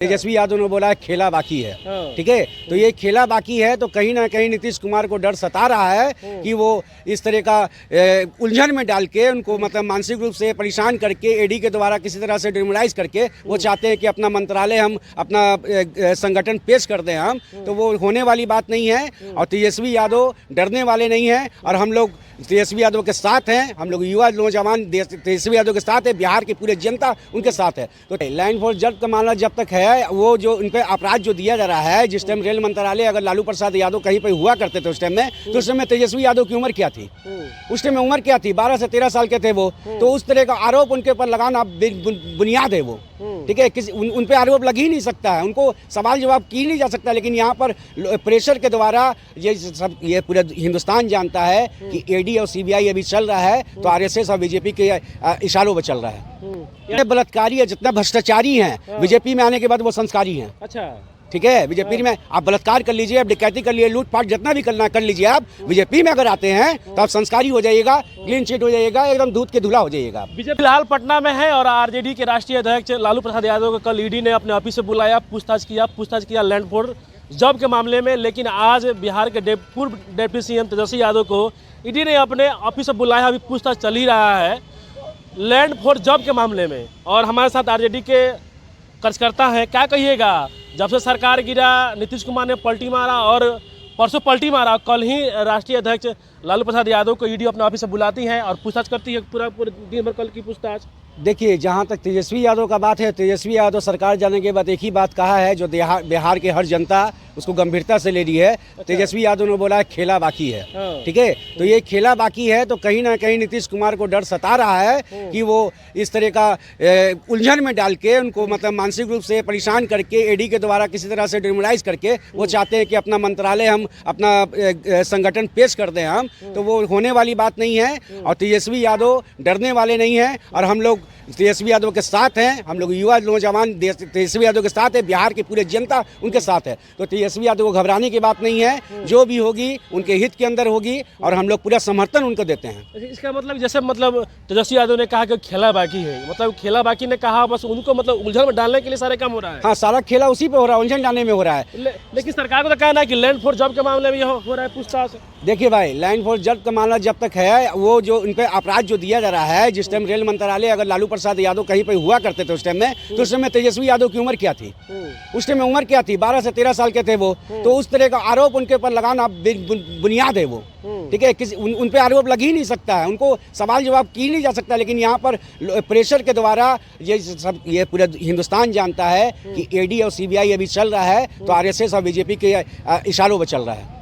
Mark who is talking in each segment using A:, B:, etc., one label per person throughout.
A: तेजस्वी यादव ने बोला है खेला बाकी है। ठीक है, तो ये खेला बाकी है तो कहीं ना कहीं नीतीश कुमार को डर सता रहा है कि वो इस तरह का उलझन में डाल के उनको मतलब मानसिक रूप से परेशान करके ईडी के द्वारा किसी तरह से डिमोरलाइज करके वो चाहते हैं कि अपना मंत्रालय हम अपना संगठन पेश कर दें हम, तो वो होने वाली बात नहीं है। और तेजस्वी यादव डरने वाले नहीं हैं और हम लोग तेजस्वी यादव के साथ हैं, हम लोग युवा नौजवान तेजस्वी यादव के साथ है, बिहार की पूरी जनता उनके साथ है। तो लैंड फोर्स जब्त का मामला जब तक है वो जो उन पे अपराध जो दिया जा रहा है, जिस टाइम रेल मंत्रालय अगर लालू प्रसाद यादव कहीं पे हुआ करते थे उस टाइम में, तो उस समय तेजस्वी यादव की उम्र क्या थी? उस टाइम में उम्र क्या थी? 12 से 13 साल के थे वो। तो उस तरह का आरोप उनके ऊपर लगाना बुनियाद है वो। ठीक है, किसी उन पे आरोप लग ही नहीं सकता है, उनको सवाल जवाब की नहीं जा सकता। लेकिन यहाँ पर प्रेशर के द्वारा ये पूरा हिंदुस्तान जानता है कि ईडी और सीबीआई अभी चल रहा है तो आरएसएस और बीजेपी के इशारों पर चल रहा है। ये बलात्कारी है, जितना भ्रष्टाचारी हैं बीजेपी में आने के बाद वो संस्कारी हैं। अच्छा, ठीक है, बीजेपी में आप बलात्कार कर लीजिए, आप डकैती कर लीजिए, लूटपाट जितना भी करना कर लीजिए, आप बीजेपी में अगर आते हैं तो आप संस्कारी हो जाइएगा, क्लीन चिट हो जाइएगा, एकदम दूध के धुला हो जाइएगा।
B: बीजेपी फिलहाल पटना में है और आरजेडी के राष्ट्रीय अध्यक्ष लालू प्रसाद यादव को कल ईडी ने अपने ऑफिस से बुलाया, पूछताछ किया लैंड फोर्स जब्त के मामले में। लेकिन आज बिहार के पूर्व डिप्टी सीएम तेजस्वी यादव को ईडी ने अपने ऑफिस से बुलाया, अभी पूछताछ चल ही रहा है लैंड फोर्स जब्त के मामले में। और हमारे साथ आरजेडी के कार्यकर्ता हैं, क्या कहिएगा? जब से सरकार गिरा नीतीश कुमार ने पलटी मारा और परसों पलटी मारा, कल ही राष्ट्रीय अध्यक्ष लालू प्रसाद यादव को ईडी अपने ऑफिस से बुलाती है और पूछताछ करती है पूरे दिन भर कल की पूछताछ।
A: देखिए, जहाँ तक तेजस्वी यादव का बात है, तेजस्वी यादव सरकार जाने के बाद एक ही बात कहा है जो बिहार के हर जनता उसको गंभीरता से ले रही है। तेजस्वी यादव ने बोला है खेला बाकी है। ठीक है, तो ये खेला बाकी है तो कहीं ना कहीं नीतीश कुमार को डर सता रहा है कि वो इस तरह का उलझन में डाल के उनको मतलब मानसिक रूप से परेशान करके ईडी के द्वारा किसी तरह से डिमोरलाइज करके वो चाहते हैं कि अपना मंत्रालय हम अपना संगठन पेश कर दें हम, तो वो होने वाली बात नहीं है। और तेजस्वी यादव डरने वाले नहीं हैं और हम लोग तेजस्वी यादव के साथ हैं, हम लोग युवा नौजवान तेजस्वी यादव के साथ है, बिहार की पूरी जनता उनके साथ है। तो तेजस्वी यादव को घबराने की बात नहीं है, जो भी होगी उनके हित के अंदर होगी और हम लोग पूरा समर्थन उनको देते हैं।
B: इसका मतलब जैसे मतलब तेजस्वी यादव ने कहा कि खेला बाकी है, मतलब खेला बाकी ने कहा बस उनको मतलब उलझन में डालने के लिए सारे काम हो रहा है।
A: हाँ, सारा खेला उसी पे हो रहा है, उलझन डालने में हो रहा है।
B: लेकिन सरकार को तो कहना है कि लैंड फोर्स जब्त के मामले में यह हो रहा है पूछताछ।
A: देखिए भाई, लैंड फोर्स जब्त का मामला जब तक है वो जो उन पे अपराध जो दिया जा रहा है, जिस टाइम रेल मंत्रालय अगर लालू प्रसाद यादव कहीं पे हुआ करते थे उस टाइम में, तो उस समय तेजस्वी यादव की उम्र क्या थी? उस टाइम में उम्र क्या थी? 12 से 13 साल के थे वो। तो उस तरह का आरोप उनके ऊपर लगाना बुनियाद है वो। ठीक है, किसी उन पे आरोप लग ही नहीं सकता है, उनको सवाल जवाब की नहीं जा सकता। लेकिन यहाँ पर प्रेशर के द्वारा ये पूरा हिंदुस्तान जानता है कि ईडी और सीबीआई अभी चल रहा है तो आरएसएस और बीजेपी के इशारों पर चल रहा है।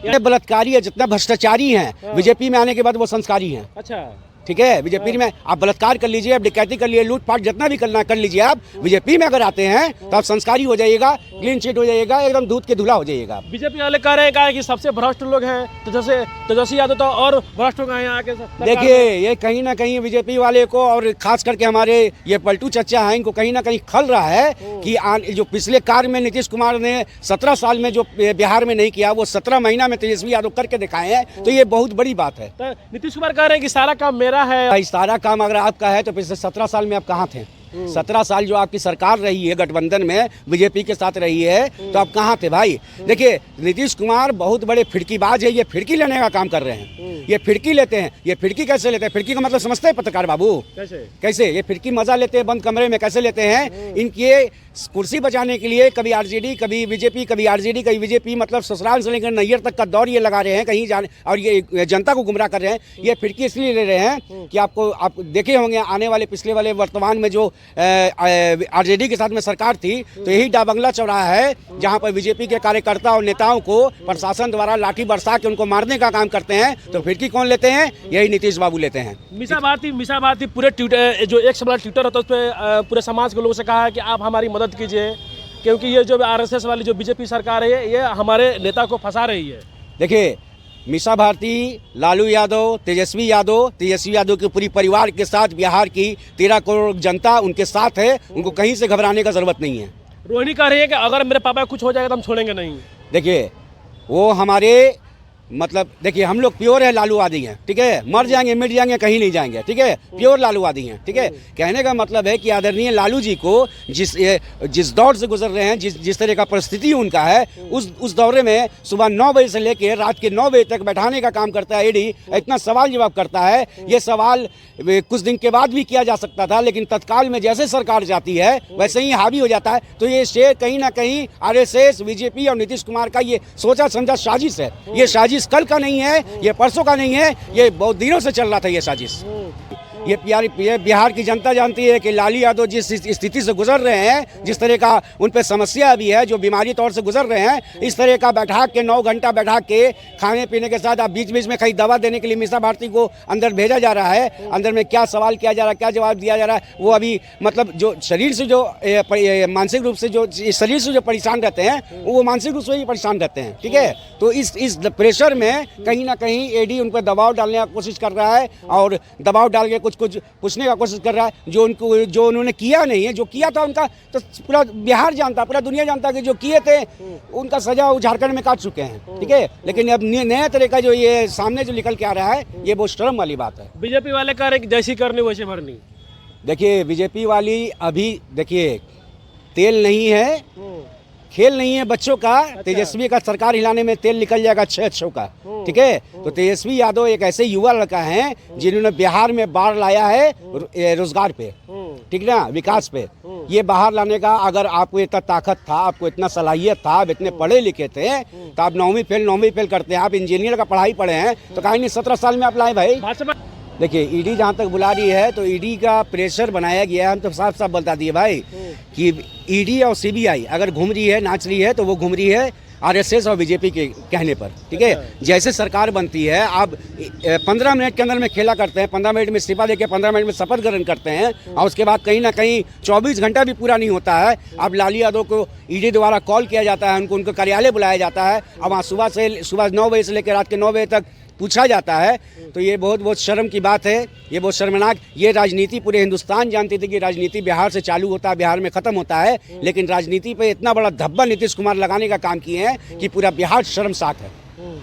A: ये बलात्कारी है, जितना भ्रष्टाचारी हैं बीजेपी में आने के बाद वो संस्कारी हैं। अच्छा, ठीक है, बीजेपी में आप बलात्कार कर लीजिए, आप डकैती कर लीजिए, लूटपाट जितना भी करना कर लीजिए, आप बीजेपी में अगर आते हैं तो आप संस्कारी हो जाइएगा, क्लीन चिट हो जाइएगा, एकदम दूध के धुला हो जाइएगा।
B: बीजेपी वाले कह रहे हैं कि सबसे भ्रष्ट लोग हैं, तो जैसे तेजस्वी यादव तो और भ्रष्ट हो गए हैं आके।
A: देखिए, ये कहीं ना कहीं बीजेपी वाले को और खास करके हमारे ये पलटू चचा हैं, इनको कहीं ना कहीं खल रहा है कि जो पिछले कार्य में नीतीश कुमार ने 17 साल में जो बिहार में नहीं किया, वो 17 महीना में तेजस्वी यादव करके दिखाए हैं। तो ये बहुत बड़ी बात है।
B: नीतीश कुमार कह रहे हैं कि सारा काम मेरा है।
A: सारा काम अगर आपका है तो पिछले 17 साल में आप कहाँ थे? 17 साल जो आपकी सरकार रही है गठबंधन में बीजेपी के साथ रही है, तो आप कहाँ थे भाई? देखिए, नीतीश कुमार बहुत बड़े फिरकीबाज है, ये फिरकी लेने का काम कर रहे हैं। ये फिरकी लेते हैं। ये फिरकी कैसे लेते हैं? फिरकी का मतलब समझते हैं पत्रकार बाबू? कैसे ये फिरकी मजा लेते हैं बंद कमरे में? कैसे लेते हैं? इनके कुर्सी बचाने के लिए कभी आरजेडी, कभी बीजेपी, कभी आरजेडी, कभी बीजेपी, मतलब ससुराल से लेकर नैयर तक का दौर ये लगा रहे हैं कहीं जाने, और ये जनता को गुमराह कर रहे हैं। ये फिरकी इसलिए ले रहे हैं कि आप देखे होंगे आने वाले पिछले वाले वर्तमान में जो आरजेडी के साथ में सरकार थी, तो यही डाबंगला चौराहा है जहां पर बीजेपी के कार्यकर्ता और नेताओं को प्रशासन द्वारा लाठी बरसा के उनको मारने का काम करते हैं। तो फिरकी कौन लेते हैं? यही नीतीश बाबू लेते हैं।
B: मीसा भारती पूरे ट्विटर जो एक वाला ट्विटर होता है उस पर पूरे समाज के लोगों से कहा है कि आप हमारी मदद कीजिए, क्योंकि ये जो आरएसएस वाली जो बीजेपी सरकार है ये हमारे नेता को फंसा रही है।
A: देखिए, मीसा भारती, लालू यादव, तेजस्वी यादव के पूरी परिवार के साथ बिहार की 13 करोड़ जनता उनके साथ है, उनको कहीं से घबराने का जरूरत नहीं है।
B: रोहिणी कह रही है कि अगर मेरे पापा कुछ हो जाएगा तो हम छोड़ेंगे नहीं।
A: देखिए, वो हमारे मतलब देखिए हम लोग प्योर है लालूवादी हैं, ठीक है, मर जाएंगे मिट जाएंगे कहीं नहीं जाएंगे, ठीक है, प्योर लालूवादी हैं, ठीक है। कहने का मतलब है कि आदरणीय लालू जी को जिस दौर से गुजर रहे हैं, जिस तरह का परिस्थिति उनका है, उस दौरे में सुबह 9 बजे से लेकर रात के 9 बजे तक बैठाने का काम करता है ईडी, इतना सवाल जवाब करता है। ये सवाल कुछ दिन के बाद भी किया जा सकता था, लेकिन तत्काल में जैसे सरकार जाती है वैसे ही हावी हो जाता है। तो ये शेर कहीं ना कहीं आरएसएस, बीजेपी और नीतीश कुमार का ये सोचा समझा साजिश है। ये साजिश कल का नहीं है, ये परसों का नहीं है, ये बहुत दिनों से चल रहा था ये साजिश। ये बिहार की जनता जानती है कि लालू यादव जिस स्थिति से गुजर रहे हैं, जिस तरह का उन पे समस्या भी है, जो बीमारी तौर से गुजर रहे हैं, इस तरह का बैठा के 9 घंटा बैठा के खाने पीने के साथ आप बीच बीच में कहीं दवा देने के लिए मीसा भारती को अंदर भेजा जा रहा है। अंदर में क्या सवाल किया जा रहा है, क्या जवाब दिया जा रहा है, वो अभी मतलब जो शरीर से जो मानसिक रूप से जो शरीर से जो परेशान रहते हैं वो मानसिक रूप से ही परेशान रहते हैं, ठीक है। तो इस प्रेशर में कहीं ना कहीं ईडी उन पर दबाव डालने की कोशिश कर रहा है और दबाव डाल के कुछ पूछने का कोशिश कर रहा है जो उन्होंने किया नहीं है। जो किया था उनका तो पूरा बिहार जानता, पूरा दुनिया जानता कि जो किए थे उनका सजा वो झारखंड में काट चुके हैं, ठीक है। लेकिन अब नया तरह का जो ये सामने जो निकल के आ रहा है, ये बहुत शर्म वाली बात है।
B: बीजेपी वाले कह रहे हैं कि जैसी करनी वैसे भरनी।
A: देखिए बीजेपी वाली अभी देखिए तेल नहीं है, खेल नहीं है बच्चों का। तेजस्वी का सरकार हिलाने में तेल निकल जाएगा 6 अच्छों का, ठीक है। तो तेजस्वी यादव एक ऐसे युवा लड़का है जिन्होंने बिहार में बाढ़ लाया है रोजगार पे, ठीक ना, विकास पे। ये बाहर लाने का अगर आपको इतना ताकत था, आपको इतना सलाहियत था, आप इतने पढ़े लिखे थे, तो आप 9वीं फेल करते हैं। आप इंजीनियर का पढ़ाई पढ़े हैं तो कहीं नहीं 17 साल में आप लाए भाई। देखिए ईडी जहाँ तक बुला रही है तो ईडी का प्रेशर बनाया गया है। हम तो साफ साफ बता दिए भाई कि ईडी और सीबीआई अगर घूम रही है, नाच रही है, तो वो घूम रही है आरएसएस और बीजेपी के कहने पर, ठीक है। जैसे सरकार बनती है, आप 15 मिनट के अंदर में खेला करते हैं, 15 मिनट में इस्तीफा देके 15 मिनट में शपथ ग्रहण करते हैं और उसके बाद कहीं ना कहीं 24 घंटा भी पूरा नहीं होता है, अब लालू यादव को ईडी द्वारा कॉल किया जाता है, उनको कार्यालय बुलाया जाता है और वहाँ सुबह 9 बजे से लेकर रात के 9 बजे तक पूछा जाता है। तो ये बहुत शर्म की बात है, ये बहुत शर्मनाक। ये राजनीति पूरे हिंदुस्तान जानती थी कि राजनीति बिहार से चालू होता है, बिहार में ख़त्म होता है, लेकिन राजनीति पे इतना बड़ा धब्बा नीतीश कुमार लगाने का काम किए हैं कि पूरा बिहार शर्मसार है।